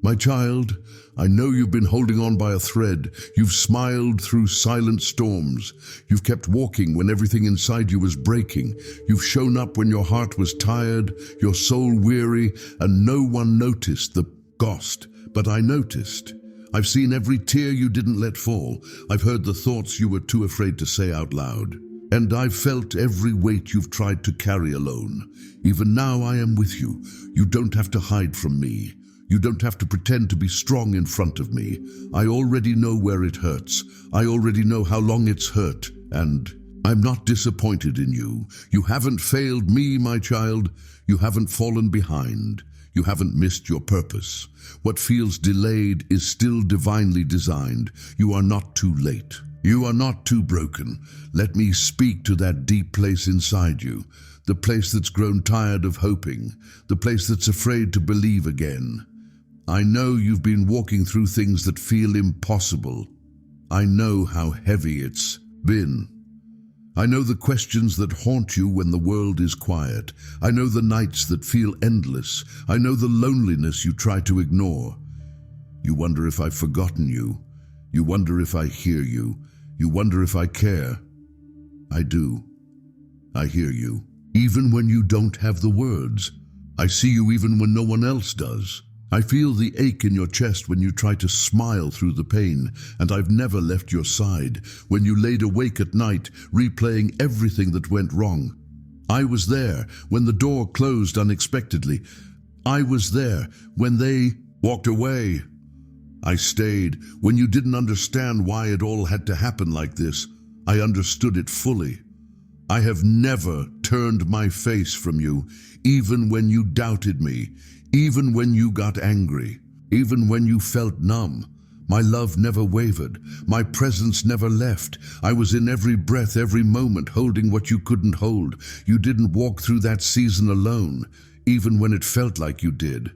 My child, I know you've been holding on by a thread. You've smiled through silent storms. You've kept walking when everything inside you was breaking. You've shown up when your heart was tired, your soul weary, and no one noticed the cost. But I noticed. I've seen every tear you didn't let fall. I've heard the thoughts you were too afraid to say out loud. And I've felt every weight you've tried to carry alone. Even now I am with you. You don't have to hide from me. You don't have to pretend to be strong in front of me. I already know where it hurts. I already know how long it's hurt. And I'm not disappointed in you. You haven't failed me, my child. You haven't fallen behind. You haven't missed your purpose. What feels delayed is still divinely designed. You are not too late. You are not too broken. Let me speak to that deep place inside you, the place that's grown tired of hoping, the place that's afraid to believe again. I know you've been walking through things that feel impossible. I know how heavy it's been. I know the questions that haunt you when the world is quiet. I know the nights that feel endless. I know the loneliness you try to ignore. You wonder if I've forgotten you. You wonder if I hear you. You wonder if I care. I do. I hear you. Even when you don't have the words. I see you even when no one else does. I feel the ache in your chest when you try to smile through the pain, and I've never left your side when you laid awake at night, replaying everything that went wrong. I was there when the door closed unexpectedly. I was there when they walked away. I stayed when you didn't understand why it all had to happen like this. I understood it fully. I have never turned my face from you, even when you doubted me, even when you got angry, even when you felt numb. My love never wavered. My presence never left. I was in every breath, every moment, holding what you couldn't hold. You didn't walk through that season alone, even when it felt like you did.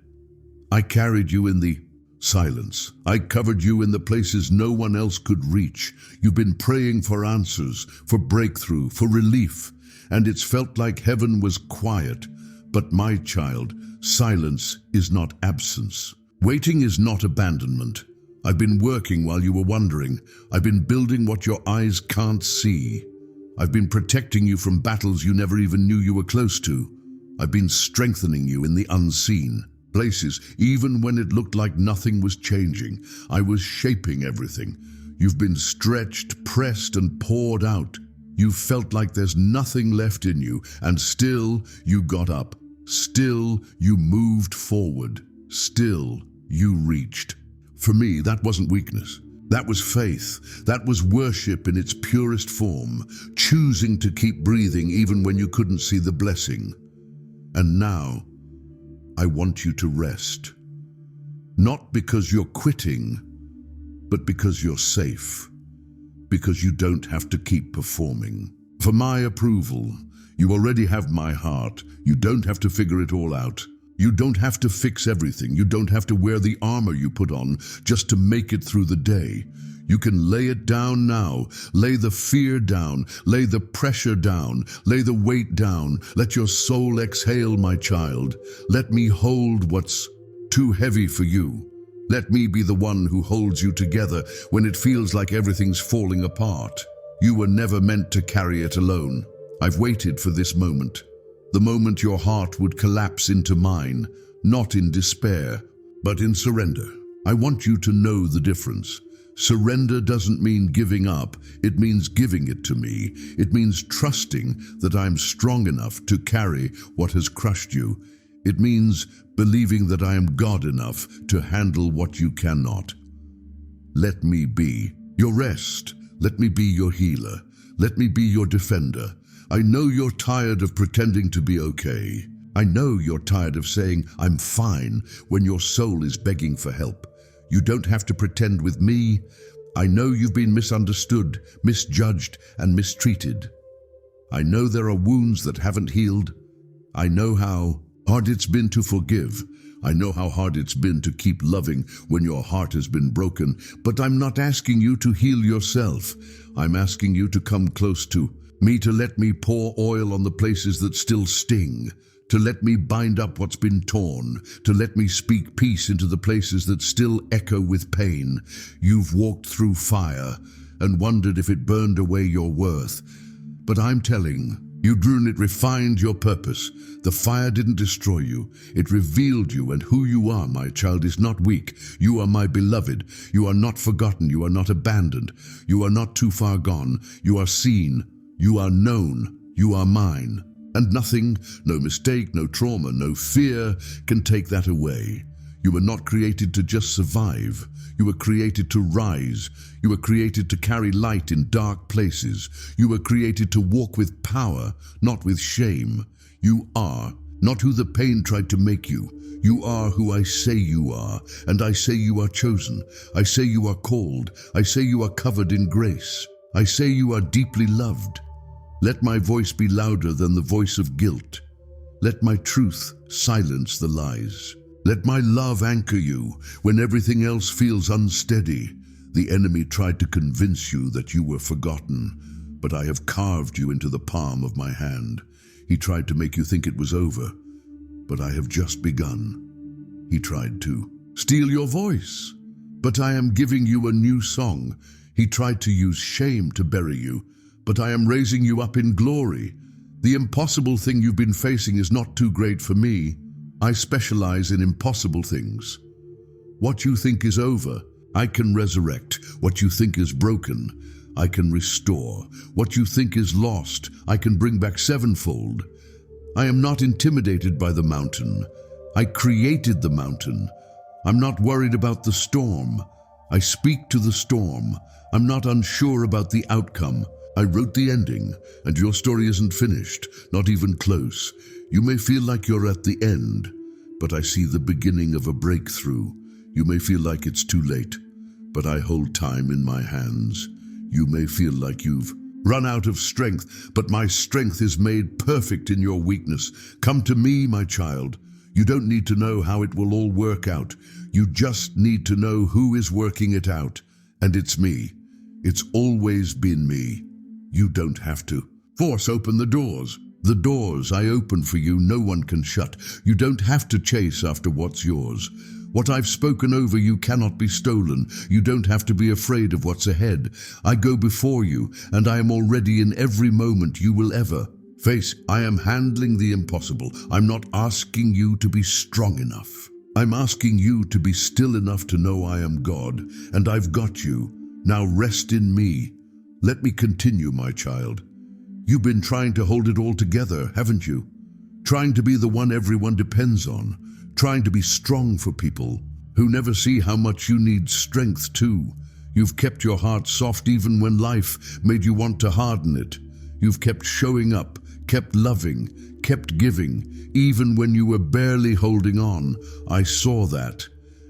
I carried you in the silence. I covered you in the places no one else could reach. You've been praying for answers, for breakthrough, for relief, and it's felt like heaven was quiet. But my child, silence is not absence. Waiting is not abandonment. I've been working while you were wondering. I've been building what your eyes can't see. I've been protecting you from battles you never even knew you were close to. I've been strengthening you in the unseen places, even when it looked like nothing was changing. I was shaping everything. You've been stretched, pressed, and poured out. You felt like there's nothing left in you, and still you got up. Still you moved forward. Still you reached. For me, that wasn't weakness. That was faith. That was worship in its purest form, choosing to keep breathing even when you couldn't see the blessing. And now, I want you to rest. Not because you're quitting, but because you're safe. Because you don't have to keep performing. For my approval, you already have my heart. You don't have to figure it all out. You don't have to fix everything. You don't have to wear the armor you put on just to make it through the day. You can lay it down now. Lay the fear down. Lay the pressure down. Lay the weight down. Let your soul exhale, my child. Let me hold what's too heavy for you. Let me be the one who holds you together when it feels like everything's falling apart. You were never meant to carry it alone. I've waited for this moment. The moment your heart would collapse into mine, not in despair, but in surrender. I want you to know the difference. Surrender doesn't mean giving up. It means giving it to me. It means trusting that I'm strong enough to carry what has crushed you. It means believing that I am God enough to handle what you cannot. Let me be your rest. Let me be your healer. Let me be your defender. I know you're tired of pretending to be okay. I know you're tired of saying, I'm fine, when your soul is begging for help. You don't have to pretend with me. I know you've been misunderstood, misjudged, and mistreated. I know there are wounds that haven't healed. I know how hard it's been to forgive. I know how hard it's been to keep loving when your heart has been broken. But I'm not asking you to heal yourself. I'm asking you to come close to me, to let me pour oil on the places that still sting, to let me bind up what's been torn, to let me speak peace into the places that still echo with pain. You've walked through fire and wondered if it burned away your worth. But I'm telling you, Drune, it refined your purpose. The fire didn't destroy you. It revealed you, and who you are, my child, is not weak. You are my beloved. You are not forgotten. You are not abandoned. You are not too far gone. You are seen. You are known. You are mine. And nothing, no mistake, no trauma, no fear can take that away. You were not created to just survive. You were created to rise. You were created to carry light in dark places. You were created to walk with power, not with shame. You are not who the pain tried to make you. You are who I say you are, and I say you are chosen. I say you are called. I say you are covered in grace. I say you are deeply loved. Let my voice be louder than the voice of guilt. Let my truth silence the lies. Let my love anchor you when everything else feels unsteady. The enemy tried to convince you that you were forgotten, but I have carved you into the palm of my hand. He tried to make you think it was over, but I have just begun. He tried to steal your voice, but I am giving you a new song. He tried to use shame to bury you, but I am raising you up in glory. The impossible thing you've been facing is not too great for me. I specialize in impossible things. What you think is over, I can resurrect. What you think is broken, I can restore. What you think is lost, I can bring back sevenfold. I am not intimidated by the mountain. I created the mountain. I'm not worried about the storm. I speak to the storm. I'm not unsure about the outcome. I wrote the ending, and your story isn't finished, not even close. You may feel like you're at the end, but I see the beginning of a breakthrough. You may feel like it's too late, but I hold time in my hands. You may feel like you've run out of strength, but my strength is made perfect in your weakness. Come to me, my child. You don't need to know how it will all work out. You just need to know who is working it out, and it's me. It's always been me. You don't have to force open the doors. The doors I open for you, no one can shut. You don't have to chase after what's yours. What I've spoken over you cannot be stolen. You don't have to be afraid of what's ahead. I go before you, and I am already in every moment you will ever face. I am handling the impossible. I'm not asking you to be strong enough. I'm asking you to be still enough to know I am God, and I've got you. Now rest in me. Let me continue, my child. You've been trying to hold it all together, haven't you? Trying to be the one everyone depends on. Trying to be strong for people who never see how much you need strength too. You've kept your heart soft even when life made you want to harden it. You've kept showing up, kept loving, kept giving, even when you were barely holding on. I saw that,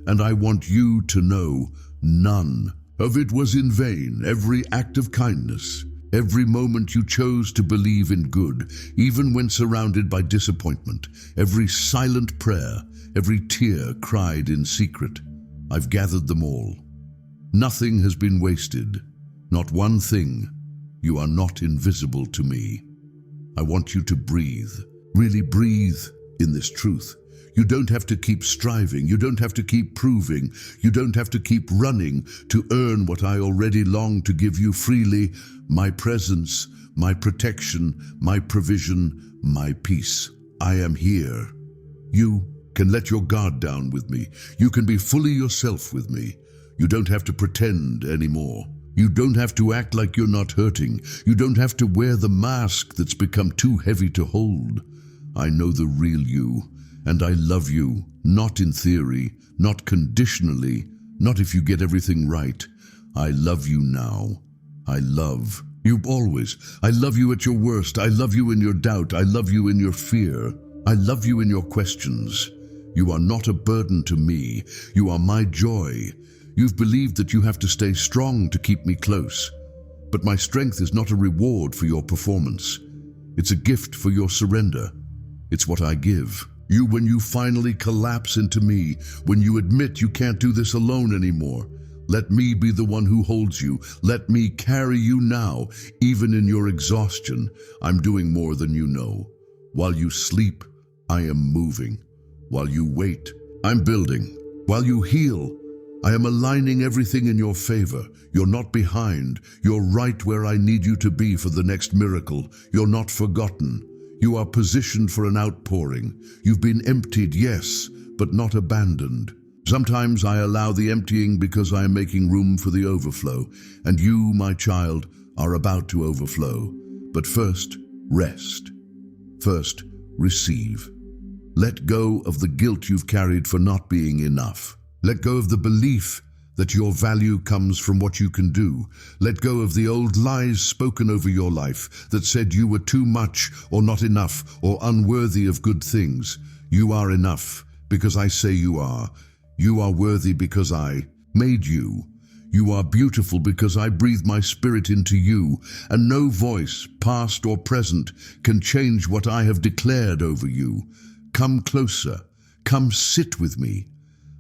and I want you to know none of it was in vain. Every act of kindness, every moment you chose to believe in good, even when surrounded by disappointment, every silent prayer, every tear cried in secret, I've gathered them all. Nothing has been wasted, not one thing. You are not invisible to me. I want you to breathe, really breathe in this truth. You don't have to keep striving. You don't have to keep proving. You don't have to keep running to earn what I already long to give you freely, my presence, my protection, my provision, my peace. I am here. You can let your guard down with me. You can be fully yourself with me. You don't have to pretend anymore. You don't have to act like you're not hurting. You don't have to wear the mask that's become too heavy to hold. I know the real you, and I love you, not in theory, not conditionally, not if you get everything right. I love you now. I love you always. I love you at your worst. I love you in your doubt. I love you in your fear. I love you in your questions. You are not a burden to me. You are my joy. You've believed that you have to stay strong to keep me close. But my strength is not a reward for your performance. It's a gift for your surrender. It's what I give you when you finally collapse into me, when you admit you can't do this alone anymore. Let me be the one who holds you. Let me carry you now, even in your exhaustion. I'm doing more than you know. While you sleep, I am moving. While you wait, I'm building. While you heal, I am aligning everything in your favor. You're not behind. You're right where I need you to be for the next miracle. You're not forgotten. You are positioned for an outpouring. You've been emptied, yes, but not abandoned. Sometimes I allow the emptying because I am making room for the overflow, and you, my child, are about to overflow. But first, rest. First, receive. Let go of the guilt you've carried for not being enough. Let go of the belief that your value comes from what you can do. Let go of the old lies spoken over your life that said you were too much or not enough or unworthy of good things. You are enough because I say you are. You are worthy because I made you. You are beautiful because I breathed my spirit into you, and no voice, past or present, can change what I have declared over you. Come closer. Come sit with me.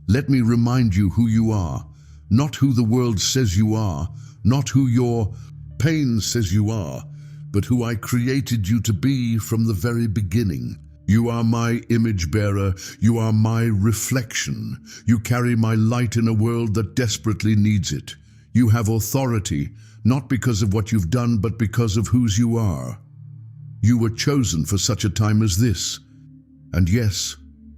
Let me remind you who you are, not who the world says you are, not who your pain says you are, but who I created you to be from the very beginning. You are my image bearer. You are my reflection. You carry my light in a world that desperately needs it. You have authority, not because of what you've done, but because of whose you are. You were chosen for such a time as this. And yes,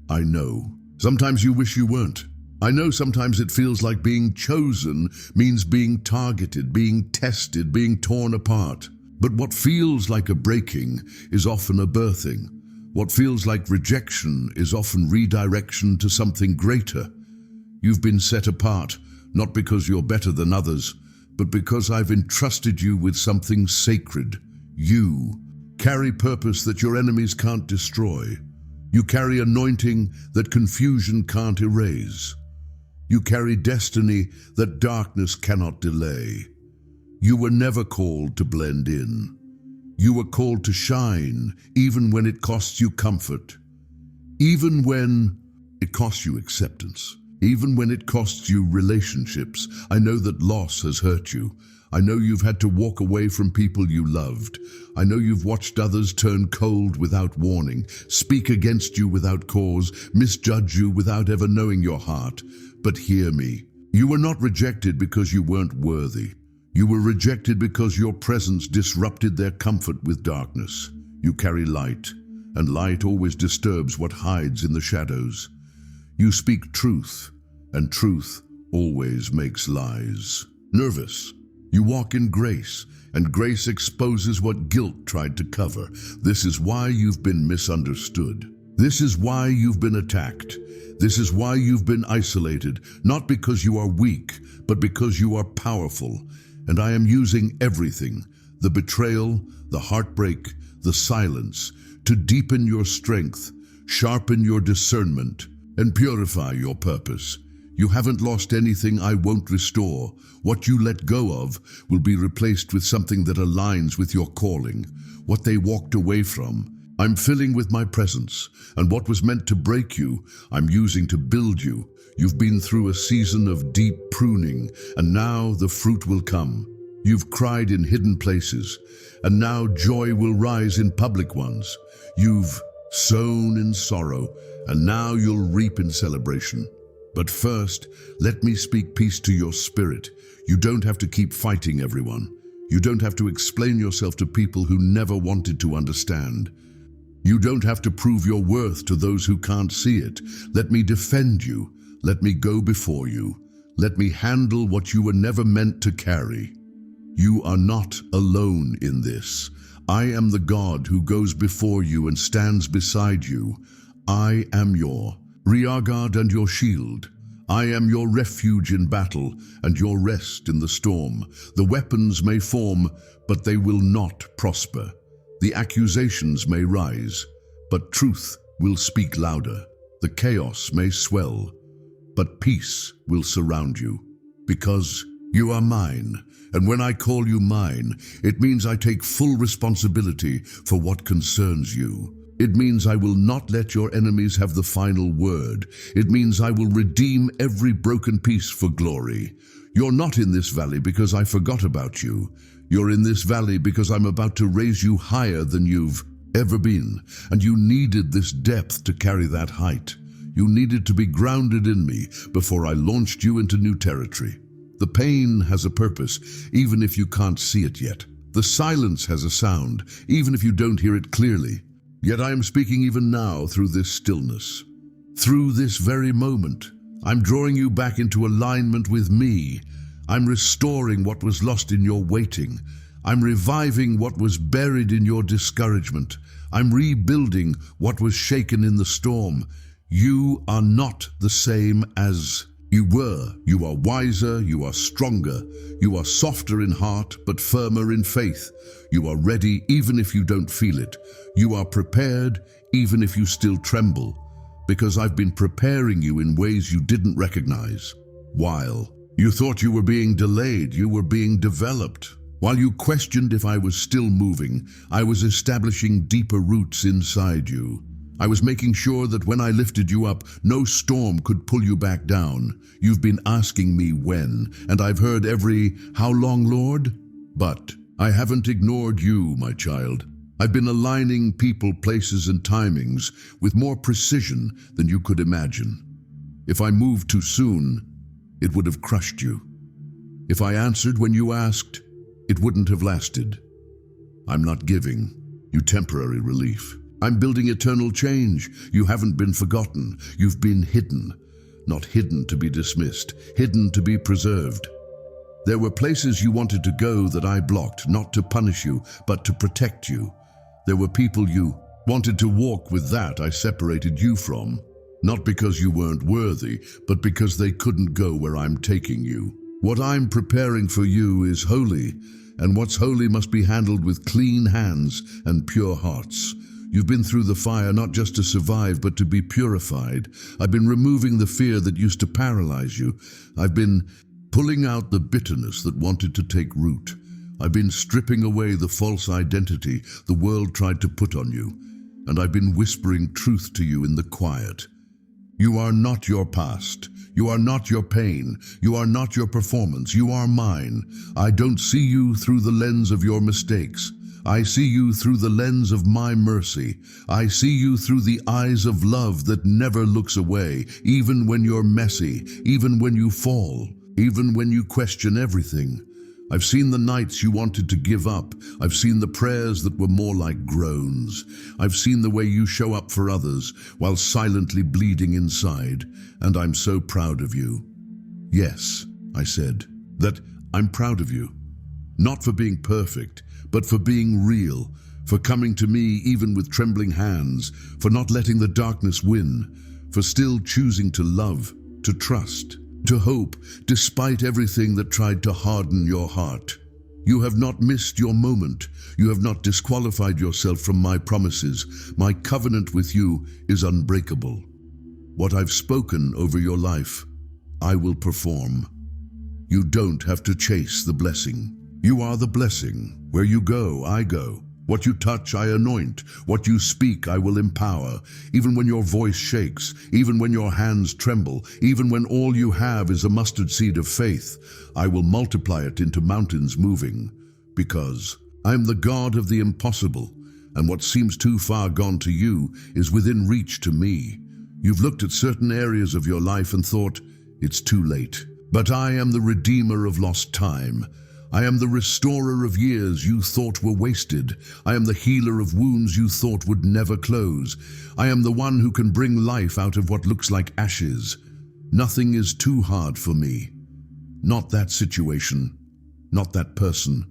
I know. Sometimes you wish you weren't. I know sometimes it feels like being chosen means being targeted, being tested, being torn apart. But what feels like a breaking is often a birthing. What feels like rejection is often redirection to something greater. You've been set apart, not because you're better than others, but because I've entrusted you with something sacred. You carry purpose that your enemies can't destroy. You carry anointing that confusion can't erase. You carry destiny that darkness cannot delay. You were never called to blend in. You were called to shine, even when it costs you comfort, even when it costs you acceptance, even when it costs you relationships. I know that loss has hurt you. I know you've had to walk away from people you loved. I know you've watched others turn cold without warning, speak against you without cause, misjudge you without ever knowing your heart. But hear me. You were not rejected because you weren't worthy. You were rejected because your presence disrupted their comfort with darkness. You carry light, and light always disturbs what hides in the shadows. You speak truth, and truth always makes lies. Nervous. You walk in grace, and grace exposes what guilt tried to cover. This is why you've been misunderstood. This is why you've been attacked. This is why you've been isolated, not because you are weak, but because you are powerful. And I am using everything, the betrayal, the heartbreak, the silence, to deepen your strength, sharpen your discernment, and purify your purpose. You haven't lost anything I won't restore. What you let go of will be replaced with something that aligns with your calling. What they walked away from, I'm filling with my presence. And what was meant to break you, I'm using to build you. You've been through a season of deep pruning, and now the fruit will come. You've cried in hidden places, and now joy will rise in public ones. You've sown in sorrow, and now you'll reap in celebration. But first, let me speak peace to your spirit. You don't have to keep fighting everyone. You don't have to explain yourself to people who never wanted to understand. You don't have to prove your worth to those who can't see it. Let me defend you. Let me go before you. Let me handle what you were never meant to carry. You are not alone in this. I am the God who goes before you and stands beside you. I am your rearguard and your shield. I am your refuge in battle and your rest in the storm. The weapons may form, but they will not prosper. The accusations may rise, but truth will speak louder. The chaos may swell, but peace will surround you, because you are mine. And when I call you mine, it means I take full responsibility for what concerns you. It means I will not let your enemies have the final word. It means I will redeem every broken piece for glory. You're not in this valley because I forgot about you. You're in this valley because I'm about to raise you higher than you've ever been, and you needed this depth to carry that height. You needed to be grounded in me before I launched you into new territory. The pain has a purpose, even if you can't see it yet. The silence has a sound, even if you don't hear it clearly. Yet I am speaking even now through this stillness. Through this very moment, I'm drawing you back into alignment with me. I'm restoring what was lost in your waiting. I'm reviving what was buried in your discouragement. I'm rebuilding what was shaken in the storm. You are not the same as you were. You are wiser, you are stronger. You are softer in heart, but firmer in faith. You are ready even if you don't feel it. You are prepared even if you still tremble. Because I've been preparing you in ways you didn't recognize. While you thought you were being delayed, you were being developed. While you questioned if I was still moving, I was establishing deeper roots inside you. I was making sure that when I lifted you up, no storm could pull you back down. You've been asking me when, and I've heard every, "How long, Lord?" But I haven't ignored you, my child. I've been aligning people, places, and timings with more precision than you could imagine. If I moved too soon, it would have crushed you. If I answered when you asked, it wouldn't have lasted. I'm not giving you temporary relief. I'm building eternal change. You haven't been forgotten. You've been hidden. Not hidden to be dismissed, hidden to be preserved. There were places you wanted to go that I blocked, not to punish you, but to protect you. There were people you wanted to walk with that I separated you from. Not because you weren't worthy, but because they couldn't go where I'm taking you. What I'm preparing for you is holy, and what's holy must be handled with clean hands and pure hearts. You've been through the fire not just to survive, but to be purified. I've been removing the fear that used to paralyze you. I've been pulling out the bitterness that wanted to take root. I've been stripping away the false identity the world tried to put on you. And I've been whispering truth to you in the quiet. You are not your past. You are not your pain. You are not your performance. You are mine. I don't see you through the lens of your mistakes. I see you through the lens of my mercy. I see you through the eyes of love that never looks away, even when you're messy, even when you fall, even when you question everything. I've seen the nights you wanted to give up. I've seen the prayers that were more like groans. I've seen the way you show up for others while silently bleeding inside, and I'm so proud of you. Yes, I said, that I'm proud of you. Not for being perfect, but for being real, for coming to me even with trembling hands, for not letting the darkness win, for still choosing to love, to trust, to hope, despite everything that tried to harden your heart. You have not missed your moment. You have not disqualified yourself from my promises. My covenant with you is unbreakable. What I've spoken over your life, I will perform. You don't have to chase the blessing. You are the blessing. Where you go, I go. What you touch, I anoint. What you speak, I will empower. Even when your voice shakes, even when your hands tremble, even when all you have is a mustard seed of faith, I will multiply it into mountains moving. Because I am the God of the impossible, and what seems too far gone to you is within reach to me. You've looked at certain areas of your life and thought, it's too late. But I am the redeemer of lost time. I am the restorer of years you thought were wasted. I am the healer of wounds you thought would never close. I am the one who can bring life out of what looks like ashes. Nothing is too hard for me. Not that situation, not that person,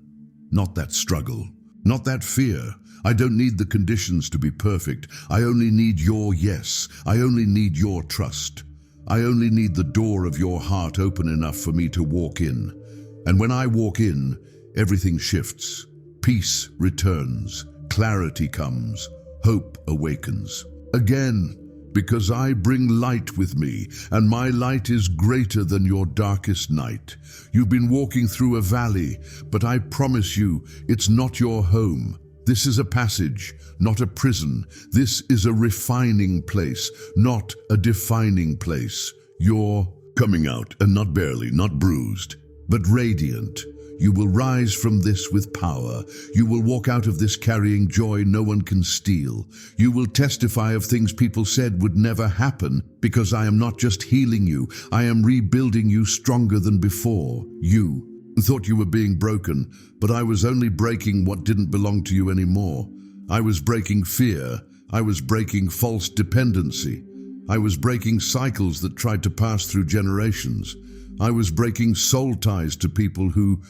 not that struggle, not that fear. I don't need the conditions to be perfect. I only need your yes. I only need your trust. I only need the door of your heart open enough for me to walk in. And when I walk in, everything shifts. Peace returns, clarity comes, hope awakens. Again, because I bring light with me, and my light is greater than your darkest night. You've been walking through a valley, but I promise you, it's not your home. This is a passage, not a prison. This is a refining place, not a defining place. You're coming out, and not barely, not bruised, but radiant. You will rise from this with power. You will walk out of this carrying joy no one can steal. You will testify of things people said would never happen, because I am not just healing you, I am rebuilding you stronger than before. You thought you were being broken, but I was only breaking what didn't belong to you anymore. I was breaking fear. I was breaking false dependency. I was breaking cycles that tried to pass through generations. I was breaking soul ties to people who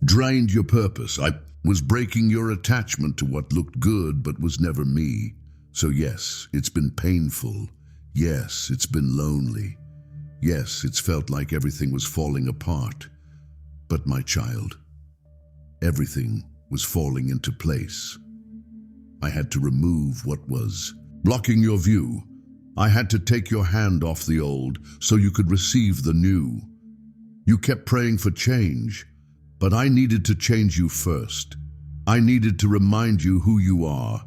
drained your purpose. I was breaking your attachment to what looked good but was never me. So yes, it's been painful. Yes, it's been lonely. Yes, it's felt like everything was falling apart. But my child, everything was falling into place. I had to remove what was blocking your view. I had to take your hand off the old so you could receive the new. You kept praying for change, but I needed to change you first. I needed to remind you who you are.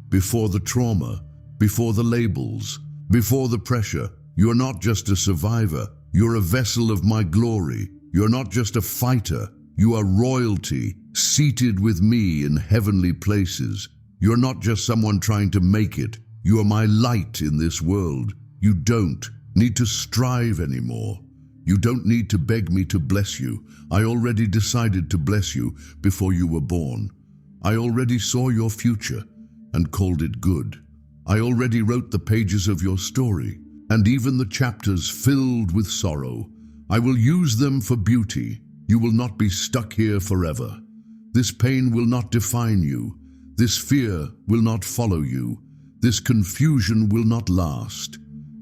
Before the trauma, before the labels, before the pressure, you're not just a survivor. You're a vessel of my glory. You're not just a fighter. You are royalty, seated with me in heavenly places. You're not just someone trying to make it. You are my light in this world. You don't need to strive anymore. You don't need to beg me to bless you. I already decided to bless you before you were born. I already saw your future and called it good. I already wrote the pages of your story, and even the chapters filled with sorrow. I will use them for beauty. You will not be stuck here forever. This pain will not define you. This fear will not follow you. This confusion will not last,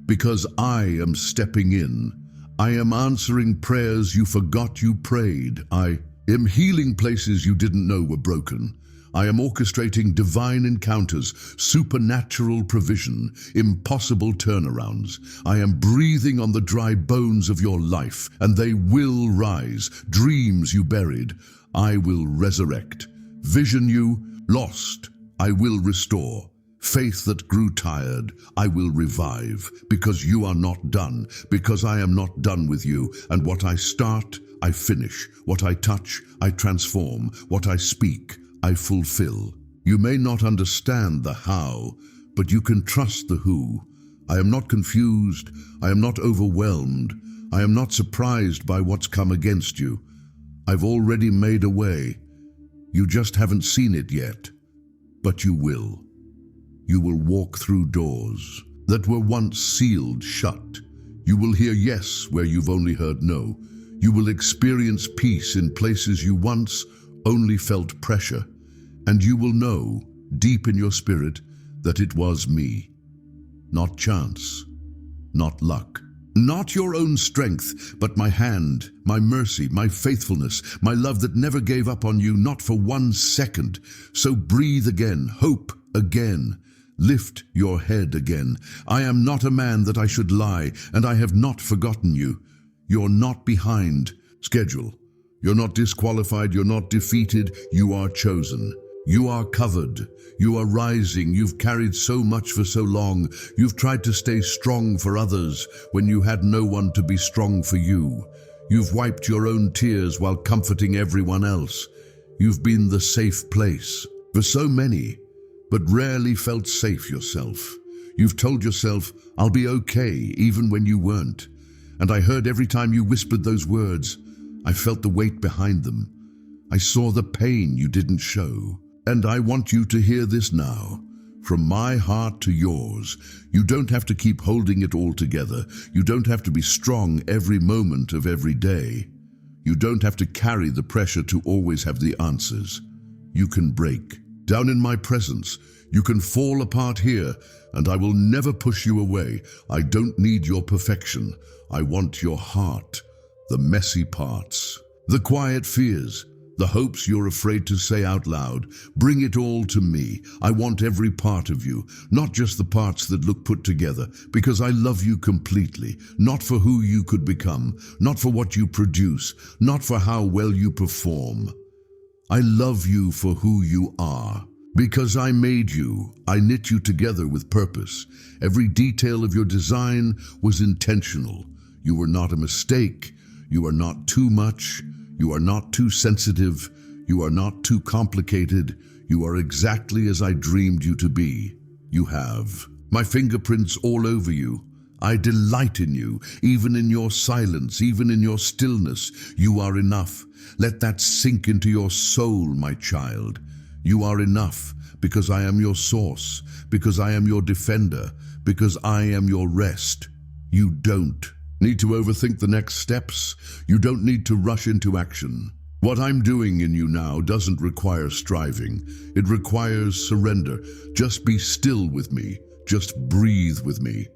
because I am stepping in. I am answering prayers you forgot you prayed. I am healing places you didn't know were broken. I am orchestrating divine encounters, supernatural provision, impossible turnarounds. I am breathing on the dry bones of your life, and they will rise. Dreams you buried, I will resurrect. Vision you lost, I will restore. Faith that grew tired, I will revive, because you are not done, because I am not done with you, and what I start, I finish. What I touch, I transform. What I speak, I fulfill. You may not understand the how, but you can trust the who. I am not confused. I am not overwhelmed. I am not surprised by what's come against you. I've already made a way. You just haven't seen it yet, but you will. You will walk through doors that were once sealed shut. You will hear yes where you've only heard no. You will experience peace in places you once only felt pressure. And you will know, deep in your spirit, that it was me. Not chance, not luck, not your own strength, but my hand, my mercy, my faithfulness, my love that never gave up on you, not for 1 second. So breathe again, hope again. Lift your head again. I am not a man that I should lie, and I have not forgotten you. You're not behind schedule. You're not disqualified. You're not defeated. You are chosen. You are covered. You are rising. You've carried so much for so long. You've tried to stay strong for others when you had no one to be strong for you. You've wiped your own tears while comforting everyone else. You've been the safe place for so many, but rarely felt safe yourself. You've told yourself, I'll be okay, even when you weren't. And I heard every time you whispered those words, I felt the weight behind them. I saw the pain you didn't show. And I want you to hear this now. From my heart to yours, you don't have to keep holding it all together. You don't have to be strong every moment of every day. You don't have to carry the pressure to always have the answers. You can break. Down in my presence, you can fall apart here, and I will never push you away. I don't need your perfection. I want your heart, the messy parts, the quiet fears, the hopes you're afraid to say out loud. Bring it all to me. I want every part of you, not just the parts that look put together, because I love you completely, not for who you could become, not for what you produce, not for how well you perform. I love you for who you are. Because I made you, I knit you together with purpose. Every detail of your design was intentional. You were not a mistake. You are not too much. You are not too sensitive. You are not too complicated. You are exactly as I dreamed you to be. You have my fingerprints all over you. I delight in you, even in your silence, even in your stillness. You are enough. Let that sink into your soul, my child. You are enough because I am your source, because I am your defender, because I am your rest. You don't need to overthink the next steps. You don't need to rush into action. What I'm doing in you now doesn't require striving. It requires surrender. Just be still with me. Just breathe with me.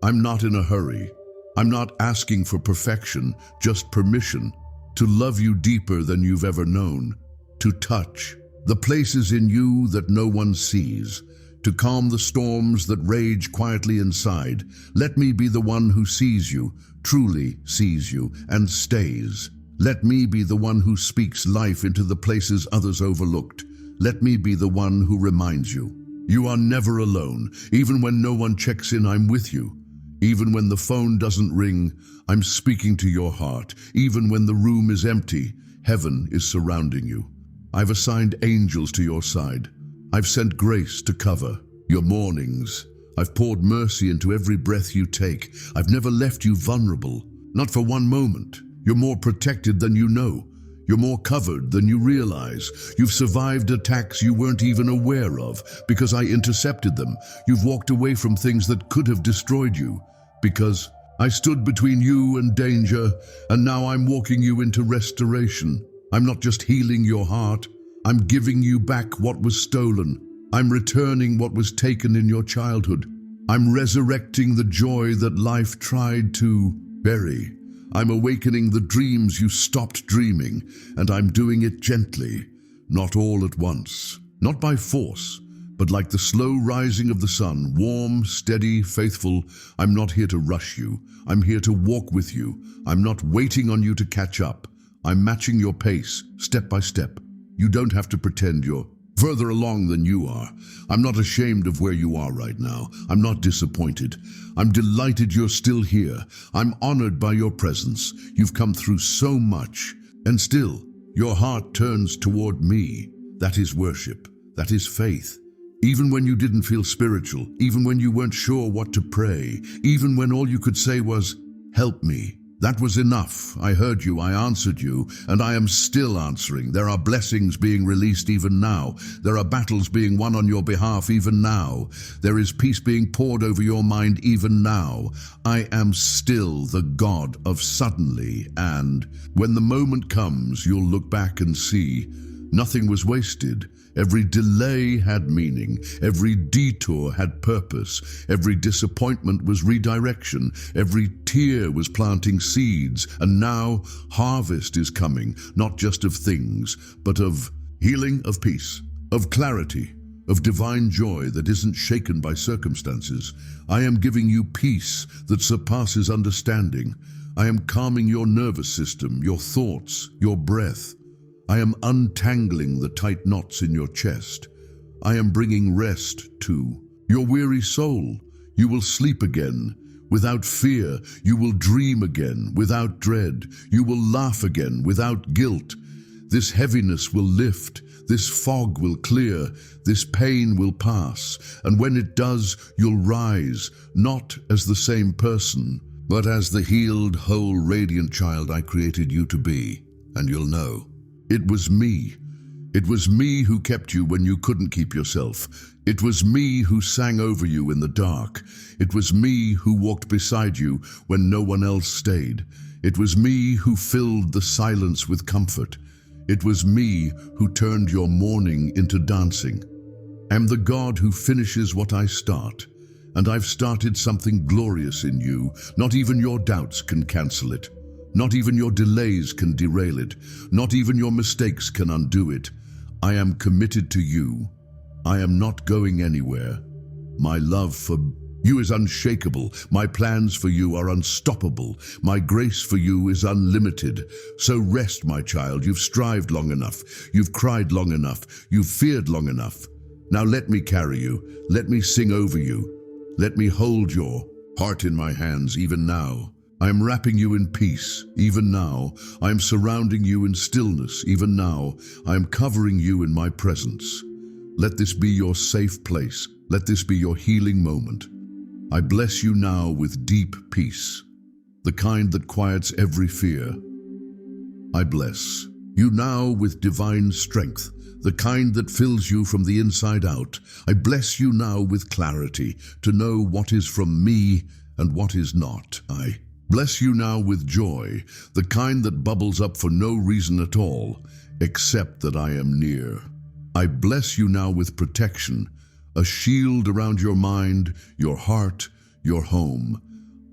I'm not in a hurry. I'm not asking for perfection, just permission to love you deeper than you've ever known, to touch the places in you that no one sees, to calm the storms that rage quietly inside. Let me be the one who sees you, truly sees you, and stays. Let me be the one who speaks life into the places others overlooked. Let me be the one who reminds you. You are never alone. Even when no one checks in, I'm with you. Even when the phone doesn't ring, I'm speaking to your heart. Even when the room is empty, heaven is surrounding you. I've assigned angels to your side. I've sent grace to cover your mornings. I've poured mercy into every breath you take. I've never left you vulnerable, not for one moment. You're more protected than you know. You're more covered than you realize. You've survived attacks you weren't even aware of because I intercepted them. You've walked away from things that could have destroyed you because I stood between you and danger, and now I'm walking you into restoration. I'm not just healing your heart. I'm giving you back what was stolen. I'm returning what was taken in your childhood. I'm resurrecting the joy that life tried to bury. I'm awakening the dreams you stopped dreaming, and I'm doing it gently, not all at once, not by force, but like the slow rising of the sun, warm, steady, faithful. I'm not here to rush you. I'm here to walk with you. I'm not waiting on you to catch up. I'm matching your pace, step by step. You don't have to pretend you're further along than you are. I'm not ashamed of where you are right now. I'm not disappointed. I'm delighted you're still here. I'm honored by your presence. You've come through so much, and still, your heart turns toward me. That is worship. That is faith. Even when you didn't feel spiritual, even when you weren't sure what to pray, even when all you could say was, "Help me." That was enough. I heard you, I answered you, and I am still answering. There are blessings being released even now. There are battles being won on your behalf even now. There is peace being poured over your mind even now. I am still the God of suddenly, and when the moment comes, you'll look back and see nothing was wasted. Every delay had meaning. Every detour had purpose. Every disappointment was redirection. Every tear was planting seeds. And now harvest is coming, not just of things, but of healing, of peace, of clarity, of divine joy that isn't shaken by circumstances. I am giving you peace that surpasses understanding. I am calming your nervous system, your thoughts, your breath. I am untangling the tight knots in your chest. I am bringing rest to your weary soul. You will sleep again without fear. You will dream again without dread. You will laugh again without guilt. This heaviness will lift. This fog will clear. This pain will pass. And when it does, you'll rise, not as the same person, but as the healed, whole, radiant child I created you to be. And you'll know. It was me. It was me who kept you when you couldn't keep yourself. It was me who sang over you in the dark. It was me who walked beside you when no one else stayed. It was me who filled the silence with comfort. It was me who turned your mourning into dancing. I'm the God who finishes what I start, and I've started something glorious in you. Not even your doubts can cancel it. Not even your delays can derail it. Not even your mistakes can undo it. I am committed to you. I am not going anywhere. My love for you is unshakable. My plans for you are unstoppable. My grace for you is unlimited. So rest, my child. You've strived long enough. You've cried long enough. You've feared long enough. Now let me carry you. Let me sing over you. Let me hold your heart in my hands even now. I am wrapping you in peace, even now. I am surrounding you in stillness, even now. I am covering you in my presence. Let this be your safe place. Let this be your healing moment. I bless you now with deep peace, the kind that quiets every fear. I bless you now with divine strength, the kind that fills you from the inside out. I bless you now with clarity, to know what is from me and what is not. I bless you now with joy, the kind that bubbles up for no reason at all, except that I am near. I bless you now with protection, a shield around your mind, your heart, your home.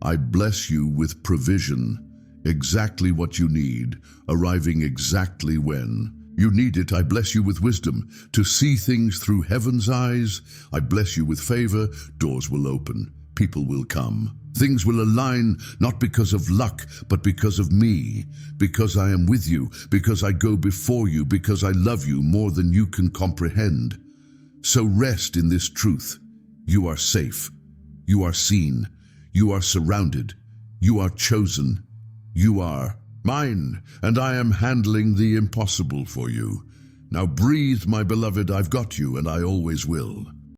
I bless you with provision, exactly what you need, arriving exactly when you need it. I bless you with wisdom, to see things through heaven's eyes. I bless you with favor. Doors will open, people will come. Things will align, not because of luck, but because of me, because I am with you, because I go before you, because I love you more than you can comprehend. So rest in this truth. You are safe. You are seen. You are surrounded. You are chosen. You are mine, and I am handling the impossible for you. Now breathe, my beloved. I've got you, and I always will.